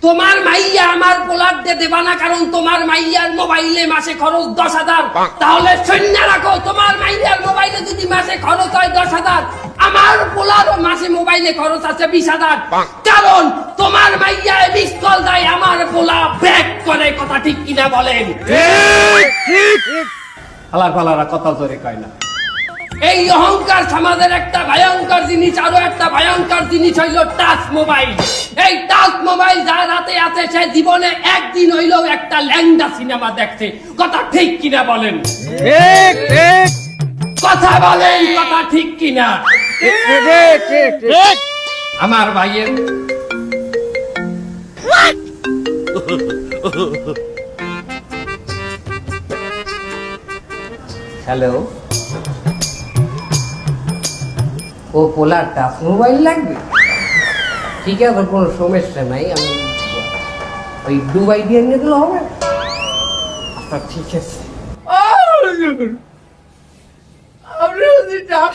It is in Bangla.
তোমার মাইয়া আমার পোলার দিয়ে দেবা না, কারণ তোমার মাইয়ার মোবাইলে মাসে খরচ 10,000। তাহলে শূন্য রাখো, তোমার মাইয়ার মোবাইলে যদি মাসে খরচ হয় 10,000, আমার পোলারও মাসে মোবাইলে খরচ আছে 20,000। কারণ তোমার মাইয়া মিস কল দেয়, আমার পোলা ব্যাক করে। কথা ঠিক কিনা বলেন? আলার পালারা কথা জোরে কয় না। এই অহংকার সমাজের একটা ভয়ঙ্কর জিনিস। আরো একটা ভয়ঙ্কর জিনিস হইল টাচ মোবাইল। এই টাচ মোবাইল যার হাতে আছে সে জীবনে একদিন হইলেও একটা ল্যাংডা সিনেমা দেখছে। কথা ঠিক কিনা বলেন? ঠিক ঠিক কথা বলেন, কথা ঠিক কিনা? ঠিক ঠিক ঠিক আমার ভাইয়ের হ্যালো, ও পোলার টাচ মোবাইল লাগবে? ঠিক আছে, কোনো সমস্যা নাই, আমি ওই দুবাই দিয়ে নিয়ে গেলে হবে। আচ্ছা ঠিক আছে। আপনি যদি টাচ